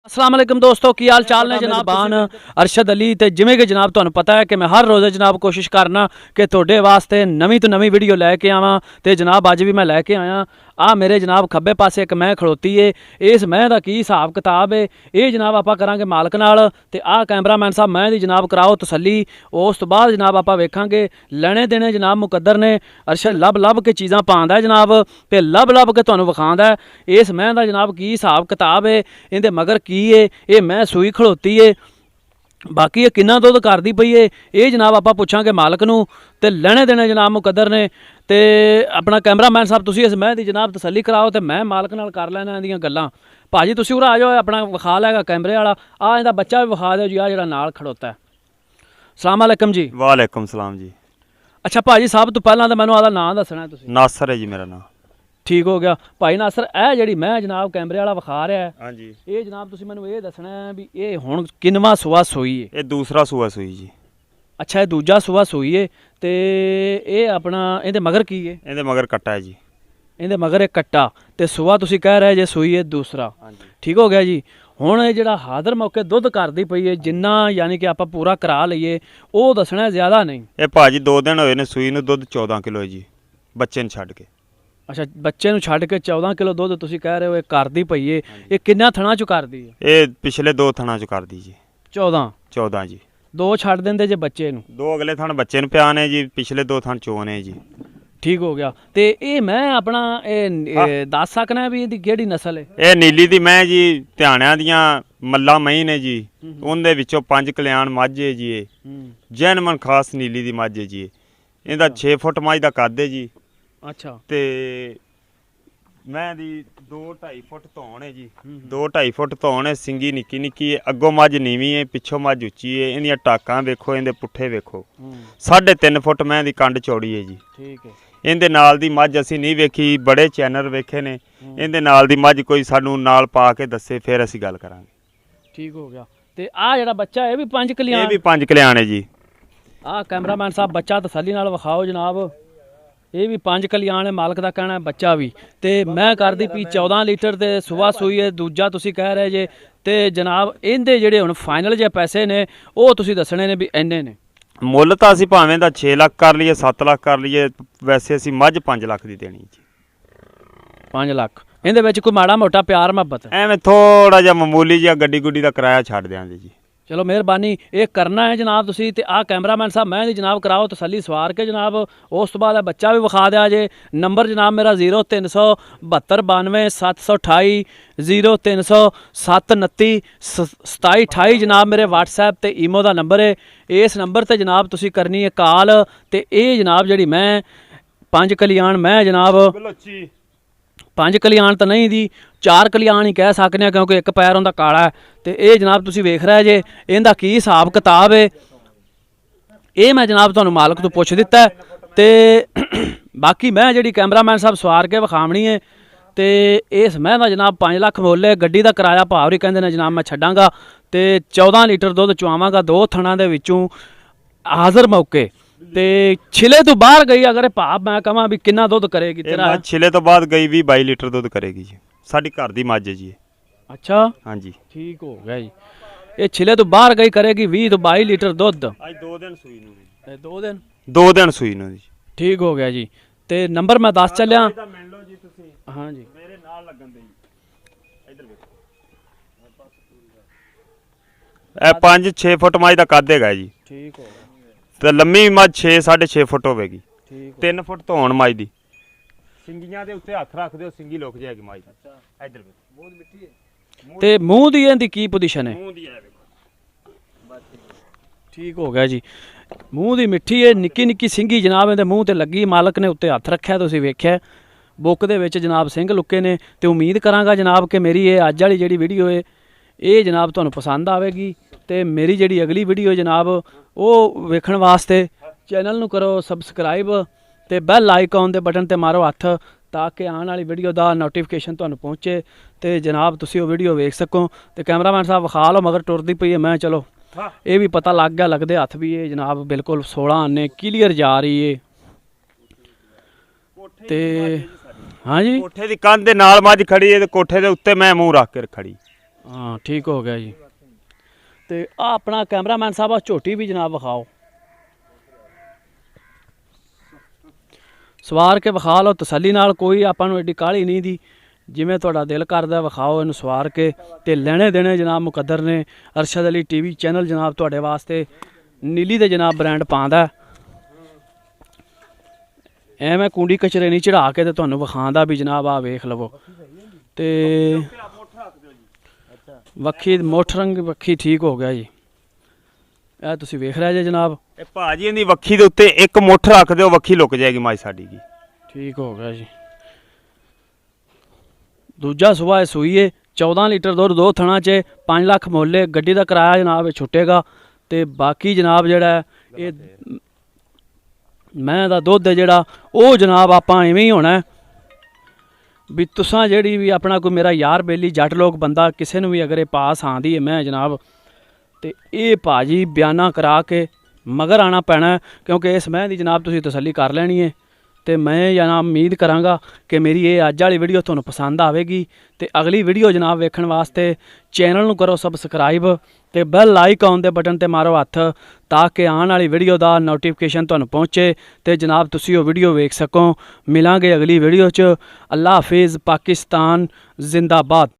अस्सलाम वालेकुम दोस्तों की हाल चाल ने जनाब बान अरशद अली ते जिमें कि जनाब तुहानू पता है कि मैं हर रोज़ जनाब कोशिश करना कि तुहाडे वास्ते नवीं तो नवीं वीडियो लैके आवां ते जनाब अज भी मैं लैके आया आ मेरे जनाब खब्बे पासे एक मैं खड़ोती है इस मैं दा की हिसाब किताब है ये जनाब आपां करांगे मालक नाल ते आ कैमरामैन साहब मैं दी जनाब कराओ तसल्ली उस तो बाद जनाब आपां वेखांगे लेने देने जनाब मुकद्दर ने अरशद लब लब के चीज़ां पांदा है जनाब ते लब लब के तुहानू विखांदा है इस मैं दा जनाब की हिसाब किताब है इहदे मगर की है ये मैं सूई खड़ोती है बाकी ये किन्ना दुध करदी पई है ये जनाब आपां पुछांगे मालक नू ते लेने देने जनाब मुकद्दर ने ते अपना कैमरामैन साहब तुसीं इस मैं दी जनाब तसल्ली कराओ ते मैं मालक नाल कर लैना इहदियां गल्लां भाजी तुसीं उरा आ जाओ अपना विखा लैगा कैमरे वाला आ इहदा बच्चा भी विखा दिओ जी आ जिहड़ा नाल खड़ोता है। अस्सलाम वालेकुम जी। वालेकुम सलाम जी। अच्छा भाजी सब तो पहलां तो मैनूं आदा नाम दसना तुसीं। नासर है जी मेरा नाम। ठीक हो गया भाई नासर ए जिहड़ी मैं जनाब कैमरे वाला विखा रहा है हाँ जी ये जनाब तुसीं मैनूं ये दसना है भी ये हुण किनवां सूआ सूई है। ये दूसरा सूआ सूई जी। अच्छा ये दूजा सूआ सूई है ते ये अपना इहदे मगर की है। ਇਹਦੇ ਮਗਰ ਕੱਟਾ ਹੈ ਜੀ। ਇਹਦੇ ਮਗਰ ਇੱਕ ਕੱਟਾ ਤੇ ਸੂਆ ਤੁਸੀਂ ਕਹਿ ਰਹੇ ਜੇ ਸੂਈ ਹੈ ਦੂਸਰਾ ਹਾਂਜੀ ਠੀਕ ਹੋ ਗਿਆ ਜੀ। ਹੁਣ ਇਹ ਜਿਹੜਾ ਹਾਜ਼ਰ ਮੌਕੇ ਦੁੱਧ ਕਰਦੀ ਪਈ ਹੈ ਜਿੰਨਾ ਯਾਨੀ ਕਿ ਆਪਾਂ ਪੂਰਾ ਕਰਾ ਲਈਏ ਉਹ ਦੱਸਣਾ ਜ਼ਿਆਦਾ ਨਹੀਂ। ਇਹ ਭਾਜੀ 2 ਦਿਨ ਹੋਏ ਨੇ ਸੂਈ ਨੂੰ ਦੁੱਧ 14 ਕਿਲੋ ਹੈ ਜੀ ਬੱਚੇ ਨੂੰ ਛੱਡ ਕੇ। ਅੱਛਾ ਬੱਚੇ ਨੂੰ ਛੱਡ ਕੇ 14 ਕਿਲੋ ਦੁੱਧ ਤੁਸੀਂ ਕਹਿ ਰਹੇ ਹੋ ਇਹ ਕਰਦੀ ਪਈ ਹੈ ਇਹ ਕਿੰਨਾ ਥਣਾ ਚ ਕਰਦੀ ਹੈ। ਇਹ ਪਿਛਲੇ 2 ਥਣਾਂ ਚ ਕਰਦੀ ਜੀ। 14 ਜੀ। ਦੋ ਛੱਡ ਦਿੰਦੇ ਜੇ ਬੱਚੇ ਨੂੰ। 2 ਅਗਲੇ ਥਣ ਬੱਚੇ ਨੂੰ ਪਿਆ ਨੇ ਜੀ ਪਿਛਲੇ 2 ਥਣ ਚੋ ਨੇ ਜੀ। ਠੀਕ ਹੋ ਗਿਆ ਤੇ ਇਹ ਮੈਂ ਆਪਣਾ ਇਹ ਦੱਸ ਸਕਣਾ ਵੀ ਇਹਦੀ ਕਿਹੜੀ ਨਸਲ ਹੈ। ਇਹ ਨੀਲੀ ਦੀ ਮੈਂ ਜੀ ਧਿਆਣਿਆਂ ਦੀਆਂ ਮੱਲਾ ਮਹੀਂ ਨੇ ਜੀ ਉਹਦੇ ਵਿੱਚੋਂ 5 ਕਲਿਆਣ ਮੱਝ ਹੈ ਜੀ। ਇਹ ਜੈਨਮਨ ਖਾਸ ਨੀਲੀ ਦੀ ਮੱਝ ਹੈ ਜੀ। ਇਹਦਾ 6 ਫੁੱਟ ਮੱਝ ਦਾ ਕੱਦ ਹੈ ਜੀ। ਅੱਛਾ ਤੇ ਮੈਂ ਦੀ 2-2.5 ਫੁੱਟ ਧੌਣ ਹੈ ਜੀ। 2-2.5 ਫੁੱਟ ਧੌਣ ਹੈ ਸਿੰਗੀ ਨਿੱਕੀ ਨਿੱਕੀ ਹੈ ਅੱਗੋਂ ਮੱਝ ਨੀਵੀਂ ਹੈ ਪਿੱਛੋਂ ਮੱਝ ਉੱਚੀ ਹੈ ਇਹਦੀਆਂ ਟਾਕਾਂ ਵੇਖੋ ਇਹਦੇ ਪੁੱਠੇ ਵੇਖੋ 3.5 ਫੁੱਟ ਮੈਂ ਦੀ ਕੰਡ ਚੌੜੀ ਹੈ ਜੀ। ਠੀਕ ਹੈ ਇਹਦੇ ਨਾਲ ਦੀ ਮੱਝ ਅਸੀਂ ਨਹੀਂ ਵੇਖੀ ਬੜੇ ਚੈਨਲ ਵੇਖੇ ਨੇ ਇਹਦੇ ਨਾਲ ਦੀ ਮੱਝ ਕੋਈ ਸਾਨੂੰ ਨਾਲ ਪਾ ਕੇ ਦੱਸੇ ਫਿਰ ਅਸੀਂ ਗੱਲ ਕਰਾਂਗੇ। ਠੀਕ ਹੋ ਗਿਆ ਤੇ ਆ ਜਿਹੜਾ ਬੱਚਾ ਇਹ ਵੀ 5 ਕਲਿਆਣ ਇਹ ਵੀ 5 ਕਲਿਆਣ ਹੈ ਜੀ। ਆ ਕੈਮਰਾਮੈਨ ਸਾਹਿਬ ਬੱਚਾ ਤਸੱਲੀ ਨਾਲ ਵਿਖਾਓ ਜਨਾਬ ਇਹ ਵੀ 5 ਕਲਿਆਣ ਹੈ ਮਾਲਕ ਦਾ ਕਹਿਣਾ ਹੈ ਬੱਚਾ ਵੀ ਤੇ ਮੈਂ ਕਰਦੀ ਪਈ 14 ਲੀਟਰ ਤੇ ਸੁਬਾ ਸੂਈ ਹੈ ਦੂਜਾ ਤੁਸੀਂ ਕਹਿ ਰਹੇ ਜੇ ਤੇ ਜਨਾਬ ਇਹਦੇ ਜਿਹੜੇ ਹੁਣ ਫਾਈਨਲ ਜੇ ਪੈਸੇ ਨੇ ਉਹ ਤੁਸੀਂ ਦੱਸਣੇ ਨੇ ਵੀ ਇੰਨੇ ਨੇ। ਮੁੱਲ ਤਾਂ ਅਸੀਂ ਭਾਵੇਂ ਦਾ 6 ਲੱਖ ਕਰ ਲਈਏ 7 ਲੱਖ ਕਰ ਲਈਏ ਵੈਸੇ ਅਸੀਂ ਮੱਝ 5 ਲੱਖ ਦੀ ਦੇਣੀ ਜੀ। 5 ਲੱਖ ਇਹਦੇ ਵਿੱਚ ਕੋਈ ਮਾੜਾ ਮੋਟਾ ਪਿਆਰ ਮੁਹੱਬਤ ਐਵੇਂ ਥੋੜਾ ਜਿਹਾ ਮਾਮੂਲੀ ਜਿਹਾ ਗੱਡੀ ਗੁੱਡੀ ਦਾ ਕਿਰਾਇਆ ਛੱਡ ਦਿਆਂਗੇ ਜੀ। ਚਲੋ ਮਿਹਰਬਾਨੀ ਇਹ ਕਰਨਾ ਹੈ ਜਨਾਬ ਤੁਸੀਂ ਤੇ ਆਹ ਕੈਮਰਾਮੈਨ ਸਾਹਿਬ ਮੈਂ ਦੀ ਜਨਾਬ ਕਰਾਓ ਤਸੱਲੀ ਸਵਾਰ ਕੇ ਜਨਾਬ ਉਸ ਤੋਂ ਬਾਅਦ ਬੱਚਾ ਵੀ ਵਿਖਾ ਦਿਆ ਜੇ। ਨੰਬਰ ਜਨਾਬ ਮੇਰਾ 0372 03728 ਜਨਾਬ ਮੇਰੇ WhatsApp ਤੇ ਈਮੋ ਦਾ ਨੰਬਰ ਹੈ। ਇਸ ਨੰਬਰ ਤੇ ਜਨਾਬ ਤੁਸੀਂ ਕਰਨੀ ਹੈ ਕਾਲ ਤੇ ਇਹ ਜਨਾਬ ਜਿਹੜੀ ਮੈਂ 5 ਕਲਿਆਣ ਮੈਂ ਜਨਾਬ 5 ਕਲਿਆਣ ਤਾਂ ਨਹੀਂ ਦੀ 4 ਕਲਿਆਣ ਹੀ ਕਹਿ ਸਕਦੇ ਹਾਂ ਕਿਉਂਕਿ ਇੱਕ ਪੈਰ ਉਹਦਾ ਕਾਲਾ ਤੇ ਇਹ ਜਨਾਬ ਤੁਸੀਂ ਵੇਖ ਰਹੇ ਜੇ ਇਹਦਾ ਕੀ ਹਿਸਾਬ ਕਿਤਾਬ ਹੈ ਇਹ ਮੈਂ ਜਨਾਬ ਤੁਹਾਨੂੰ ਮਾਲਕ ਤੋਂ ਪੁੱਛ ਦਿੱਤਾ ਤੇ ਬਾਕੀ ਮੈਂ ਜਿਹੜੀ ਕੈਮਰਾਮੈਨ ਸਾਹਿਬ ਸਵਾਰ ਕੇ ਵਿਖਾਵਣੀ ਹੈ ਤੇ ਇਸ ਮੈਂ ਦਾ ਜਨਾਬ 5 ਲੱਖ ਮੁੱਲ ਹੈ ਗੱਡੀ ਦਾ ਕਿਰਾਇਆ ਭਾਵ ਹੀ ਕਹਿੰਦੇ ਨੇ ਜਨਾਬ ਮੈਂ ਛੱਡਾਂਗਾ ਤੇ 14 ਲੀਟਰ ਦੁੱਧ ਚੁਆਵਾਂਗਾ 2 ਥਣਾਂ ਦੇ ਵਿੱਚੋਂ ਹਾਜ਼ਰ ਮੌਕੇ ਤੇ ਛਿਲੇ ਤੋਂ ਬਾਹਰ ਗਈ ਅਗਰ ਭਾਵ ਮੈਂ ਕਹਾਂ ਵੀ ਕਿੰਨਾ ਦੁੱਧ ਕਰੇਗੀ ਤੇਰਾ ਛਿਲੇ ਤੋਂ ਬਾਅਦ ਗਈ 20-22 ਲੀਟਰ ਦੁੱਧ ਕਰੇਗੀ ਜੀ ਸਾਡੀ ਘਰ ਦੀ ਮੱਝ ਹੈ ਜੀ। ਅੱਛਾ ਹਾਂਜੀ ਠੀਕ ਹੋ ਗਿਆ ਜੀ ਇਹ ਛਿਲੇ ਤੋਂ ਬਾਹਰ ਗਈ ਕਰੇਗੀ 20 ਤੋਂ 22 ਲੀਟਰ ਦੁੱਧ ਅੱਜ 2 ਦਿਨ ਸੂਈ ਨੂੰ ਜੀ। 2 ਦਿਨ ਸੂਈ ਨੂੰ ਜੀ। ਠੀਕ ਹੋ ਗਿਆ ਜੀ ਤੇ ਨੰਬਰ ਮੈਂ ਦੱਸ ਚੱਲਿਆ ਮਿਲ ਲਓ ਜੀ ਤੁਸੀਂ। ਹਾਂ ਜੀ ਮੇਰੇ ਨਾਲ ਲੱਗਣ ਦੇ ਜੀ ਇੱਧਰ ਵੇਖੋ ਇਹ 5-6 ਫੁੱਟ ਮੱਝ ਦਾ ਕੱਦ ਹੈਗਾ ਜੀ। ਠੀਕ ਹੋ ਗਿਆ ਤੇ ਲੰਮੀ ਮੱਝ 6.5 ਫੁੱਟ ਹੋਵੇਗੀ। 3 ਫੁੱਟ ਧੌਣ ਮੱਝ ਦੀ ਸਿੰਗੀਆਂ ਦੇ ਉੱਤੇ ਹੱਥ ਰੱਖ ਦਿਓ ਸਿੰਗੀ ਲੁਕ ਜਾਏਗੀ ਮੱਝ। ਅੱਛਾ ਇੱਧਰ ਵੇਖੋ ਬਹੁਤ ਮਿੱਠੀ ਹੈ ਤੇ ਮੂੰਹ ਦੀ ਇਹਦੀ ਕੀ ਪੋਜੀਸ਼ਨ ਹੈ। ਮੂੰਹ ਦੀ ਹੈ ਵੇਖੋ ਬਸ ਠੀਕ ਹੋ ਗਿਆ ਜੀ ਮੂੰਹ ਦੀ ਮਿੱਠੀ ਹੈ ਨਿੱਕੀ ਨਿੱਕੀ ਸਿੰਗੀ ਜਨਾਬ ਇਹਦੇ ਮੂੰਹ ਤੇ ਲੱਗੀ ਮਾਲਕ ਨੇ ਉੱਤੇ ਹੱਥ ਰੱਖਿਆ ਤੁਸੀਂ ਵੇਖਿਆ ਬੁੱਕ ਦੇ ਵਿੱਚ ਜਨਾਬ ਸਿੰਘ ਲੁੱਕੇ ਨੇ ਤੇ ਉਮੀਦ ਕਰਾਂਗਾ ਜਨਾਬ ਕਿ ਮੇਰੀ ਇਹ ਅੱਜ ਵਾਲੀ ਜਿਹੜੀ ਵੀਡੀਓ ਹੈ ਇਹ ਜਨਾਬ ਤੁਹਾਨੂੰ ਪਸੰਦ ਆਵੇਗੀ ਤੇ ਮੇਰੀ ਜਿਹੜੀ ਅਗਲੀ ਵੀਡੀਓ ਜਨਾਬ ਉਹ ਵੇਖਣ ਵਾਸਤੇ ਚੈਨਲ ਨੂੰ ਕਰੋ ਸਬਸਕ੍ਰਾਈਬ ਤੇ ਬੈਲ ਆਈਕਨ ਦੇ ਬਟਨ ਤੇ ਮਾਰੋ ਹੱਥ ਤਾਂ ਕਿ ਆਉਣ ਵਾਲੀ ਵੀਡੀਓ ਦਾ ਨੋਟੀਫਿਕੇਸ਼ਨ ਤੁਹਾਨੂੰ ਪਹੁੰਚੇ ਤੇ ਜਨਾਬ ਤੁਸੀਂ ਉਹ ਵੀਡੀਓ ਵੇਖ ਸਕੋ ਤੇ ਕੈਮਰਾਮੈਨ ਸਾਹਿਬ ਵਿਖਾ ਲਓ ਮਗਰ ਟੁਰਦੀ ਪਈ ਹੈ ਮੈਂ ਚਲੋ ਇਹ ਵੀ ਪਤਾ ਲੱਗ ਗਿਆ ਲੱਗਦੇ ਹੱਥ ਵੀ ਇਹ ਜਨਾਬ ਬਿਲਕੁਲ 16 ਆਨੇ ਕਲੀਅਰ ਜਾ ਰਹੀ ਹੈ ਤੇ ਹਾਂਜੀ ਕੋਠੇ ਦੀ ਕੰਧ ਦੇ ਨਾਲ ਮੱਝ ਖੜੀ ਹੈ ਤੇ ਕੋਠੇ ਦੇ ਉੱਤੇ ਮੈਂ ਮੂੰਹ ਰੱਖ ਕੇ ਖੜੀ ਹਾਂ ਠੀਕ ਹੋ ਗਿਆ ਜੀ। ਤੇ ਆ ਆਪਣਾ ਕੈਮਰਾਮੈਨ ਸਾਹਿਬ ਆ ਝੋਟੀ ਵੀ ਜਨਾਬ ਵਿਖਾਓ, ਸਵਾਰ ਕੇ ਵਿਖਾ ਲਓ ਤਸੱਲੀ ਨਾਲ, ਕੋਈ ਆਪਾਂ ਨੂੰ ਐਡੀ ਕਾਹਲੀ ਨਹੀਂ ਦੀ, ਜਿਵੇਂ ਤੁਹਾਡਾ ਦਿਲ ਕਰਦਾ ਵਿਖਾਓ ਇਹਨੂੰ ਸਵਾਰ ਕੇ। ਤੇ ਲੈਣੇ ਦੇਣੇ ਜਨਾਬ ਮੁਕੱਦਰ ਨੇ। ਅਰਸ਼ਦ ਅਲੀ ਟੀਵੀ ਚੈਨਲ ਜਨਾਬ ਤੁਹਾਡੇ ਵਾਸਤੇ ਨੀਲੀ ਦੇ ਜਨਾਬ ਬ੍ਰਾਂਡ ਪਾਉਂਦਾ, ਐਵੇਂ ਕੁੰਡੀ ਕਚਰੇ ਨਹੀਂ ਚੜਾ ਕੇ ਤੇ ਤੁਹਾਨੂੰ ਵਿਖਾਉਂਦਾ ਵੀ ਜਨਾਬ ਆ ਵੇਖ ਲਵੋ। ਤੇ ਵੱਖੀ ਮੁੱਠ ਰੰਗ ਵੱਖੀ ਠੀਕ ਹੋ ਗਿਆ ਜੀ, ਇਹ ਤੁਸੀਂ ਵੇਖ ਰਹੇ ਜੇ ਜਨਾਬ। ਇਹ ਭਾਜੀ ਇਹਦੀ ਵੱਖੀ ਦੇ ਉੱਤੇ ਇੱਕ ਮੁੱਠ ਰੱਖ ਦਿਓ, ਵੱਖੀ ਲੁਕ ਜਾਏਗੀ ਮੱਝ ਸਾਡੀ ਜੀ। ਠੀਕ ਹੋ ਗਿਆ ਜੀ। ਦੂਜਾ ਸੁਬਾ ਇਹ ਸੂਈ ਏ, 14 ਲੀਟਰ ਦੁੱਧ 2 ਥਣਾ 'ਚ, 5 ਲੱਖ ਮੁੱਲ, ਗੱਡੀ ਦਾ ਕਿਰਾਇਆ ਜਨਾਬ ਇਹ ਛੁੱਟੇਗਾ। ਤੇ ਬਾਕੀ ਜਨਾਬ ਜਿਹੜਾ ਇਹ ਮੈਂ ਦਾ ਦੁੱਧ ਹੈ ਜਿਹੜਾ ਉਹ ਜਨਾਬ ਆਪਾਂ ਐਵੇਂ ਹੀ ਹੋਣਾ ਵੀ ਤੁਸਾਂ ਜਿਹੜੀ ਵੀ ਆਪਣਾ ਕੋਈ ਮੇਰਾ ਯਾਰ ਬੇਲੀ ਜੱਟ ਲੋਕ ਬੰਦਾ ਕਿਸੇ ਨੂੰ ਵੀ ਅਗਰ ਇਹ ਪਾਸ ਆਂਦੀ ਹੈ ਮੈਂ ਜਨਾਬ, ਤੇ ਇਹ ਭਾਜੀ ਬਿਆਨਾ ਕਰਾ ਕੇ ਮਗਰ ਆਣਾ ਪੈਣਾ, ਕਿਉਂਕਿ ਇਸ ਮੈਂ ਦੀ ਜਨਾਬ ਤੁਸੀਂ ਤਸੱਲੀ ਕਰ ਲੈਣੀ ਹੈ। ਤੇ ਮੈਂ ਜਨਾਬ ਉਮੀਦ ਕਰਾਂਗਾ ਕਿ ਮੇਰੀ ਇਹ ਅੱਜ ਵਾਲੀ ਵੀਡੀਓ ਤੁਹਾਨੂੰ ਪਸੰਦ ਆਵੇਗੀ। ਤੇ ਅਗਲੀ ਵੀਡੀਓ ਜਨਾਬ ਵੇਖਣ ਵਾਸਤੇ ਚੈਨਲ ਨੂੰ ਕਰੋ ਸਬਸਕ੍ਰਾਈਬ ਤੇ ਬੈਲ ਆਈਕਨ ਦੇ ਬਟਨ ਤੇ ਮਾਰੋ ਹੱਥ, ਤਾਂ ਕਿ ਆਉਣ ਵਾਲੀ ਵੀਡੀਓ ਦਾ ਨੋਟੀਫਿਕੇਸ਼ਨ ਤੁਹਾਨੂੰ ਪਹੁੰਚੇ ਤੇ ਜਨਾਬ ਤੁਸੀਂ ਉਹ ਵੀਡੀਓ ਵੇਖ ਸਕੋ। ਮਿਲਾਂਗੇ ਅਗਲੀ ਵੀਡੀਓ 'ਚ। ਅੱਲਾ ਹਾਫਿਜ਼, ਪਾਕਿਸਤਾਨ ਜ਼ਿੰਦਾਬਾਦ।